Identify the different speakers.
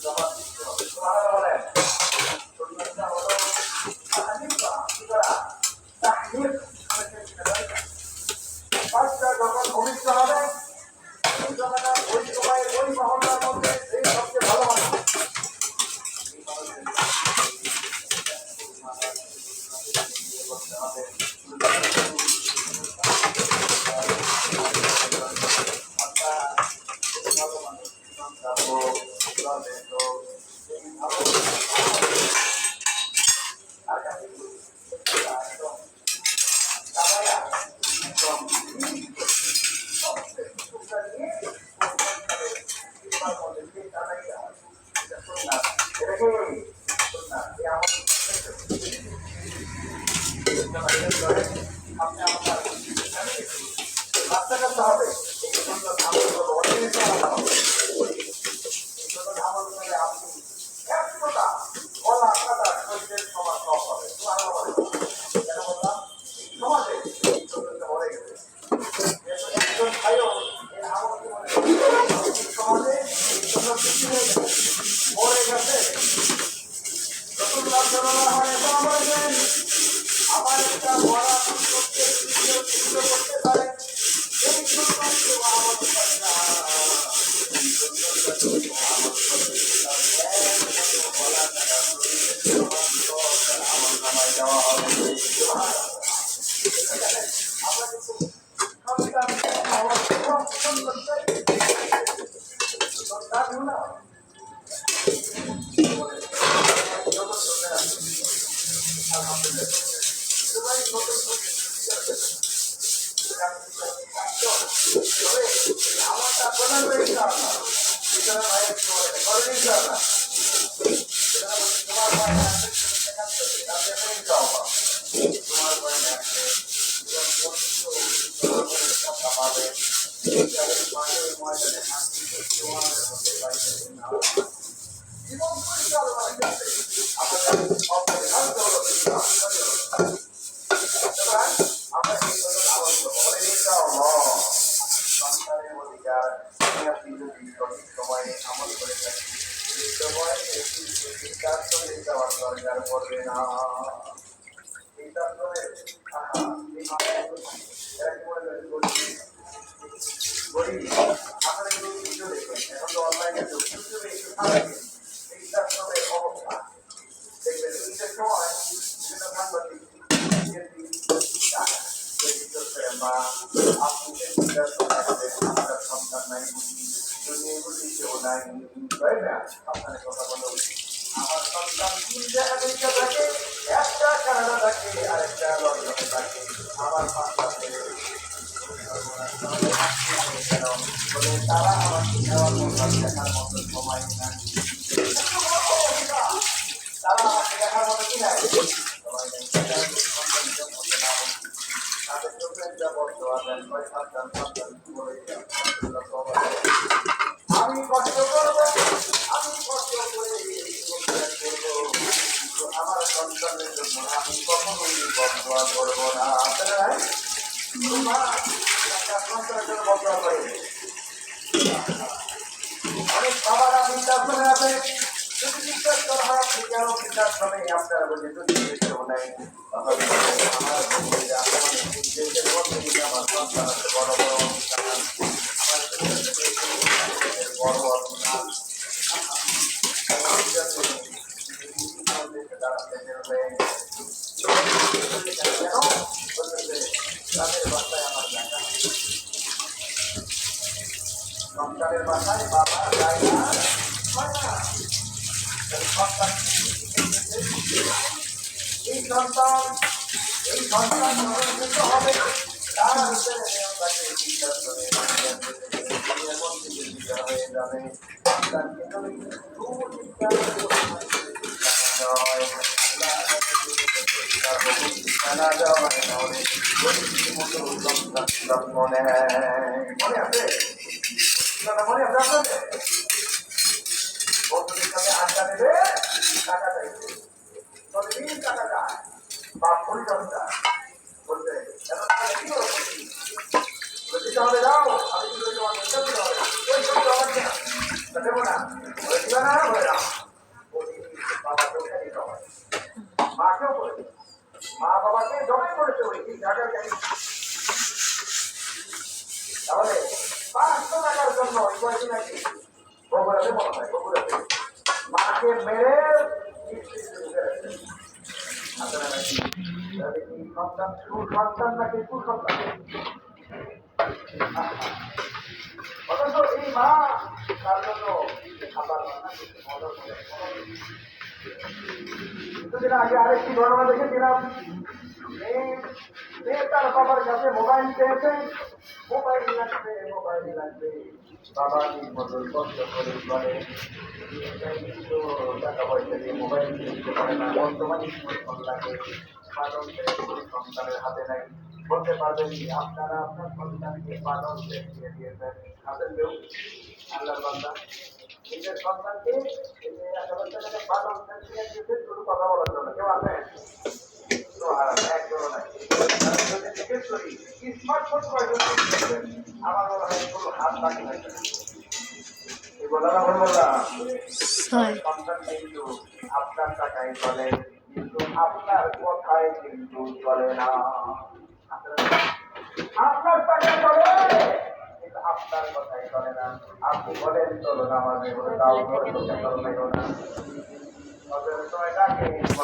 Speaker 1: যখন ভূমিষ্ঠ হবে ওই সময় ওই মহল্লার মধ্যে এই সবচেয়ে ভালো মানুষ রাস্তা করতে হবে আমার একটা বড় করতে পারে আমার সন্তান তিনটা আমেরিকা থাকে, একটা কানাডা থাকে, আরেকটা লন্ডনে থাকে। আমার পাশে তারা আমাকে দেওয়ার মতো দেখার মতো সময় নাই, তারা আমাকে দেখার মতো কি নাই সময় নেই। তাদের চোখের যা বন্ধ আছেন আমি কষ্ট করবো, আমি কষ্ট করে আমার সন্তানের জন্য আমি কখনোই বদয়া করবো না। সন্তানের জন্য বদয়া করে অনেক বাবারা বৃদ্ধাশ্রমে আছে, যদি বিশ্বাস করা হয় আপনি কেন বৃদ্ধাশ্রমে আপনারা বলছেন যদি কেউ নেই আমার সন্তান আছে বড় বড় বড় বড় সন্তানের বাসায় বাবা যায় না, এই সন্তান হবে তার ভিতরে হয়ে যাবে। মনে আছে মনে আছে আপনাদের বন্ধুদের সাথে আড্ডা দেবে, টাকা চাইবে, প্রতিদিন টাকা চায় বা পরিচর্যা বলবে দিতে হবে, যাও আমি দেবো না দিবা না বলে না বাবাকেও খালি খাওয়ায় মাকেও করে মা বাবাকে জমাই করেছে ওই জায়গায় তাহলে 500 টাকার জন্য ওই কয়েকদিন নাকি বগুড়াতে মনে হয় বগুড়াতে মাকে মেরে আপনারা নাকি সন্তান সুসন্তান নাকি কুসন্তান অথচ এই মা তার জন্য খাবার রান্না করতে মদত করে কিছুদিন আগে আরেকটি ঘটনা দেখেছিলাম মেয়ে তার বাবার কাছে মোবাইল পেয়েছে মোবাইল লাগবে বাবা ঠিক মতো কষ্ট করে বলে টাকা পয়সা দিয়ে মোবাইল কিনতে পারে না বর্তমানে স্মার্টফোন লাগে পালন সন্তানের হাতে নাই বলতে পারবেন কি আপনারা আপনার সন্তানকে পালন দিয়ে দিয়েছেন হাতে কেউ আল্লাহর বান্দা নিজের সন্তানকে পালন দিয়ে দিয়েছেন শুধু কথা বলার জন্য কেউ আছেন স্মার্টফোন আমার মনে হয় কোনো হাত বাকি হয় সন্তান কিন্তু আপনার টাকায় চলে কিন্তু আপনার কথায় কিন্তু চলে না আপনার টাকায় চলে কিন্তু আপনার কথায় চলে না আপনি বলেন চলো না আমাদের তাও চলো না সময়টাকে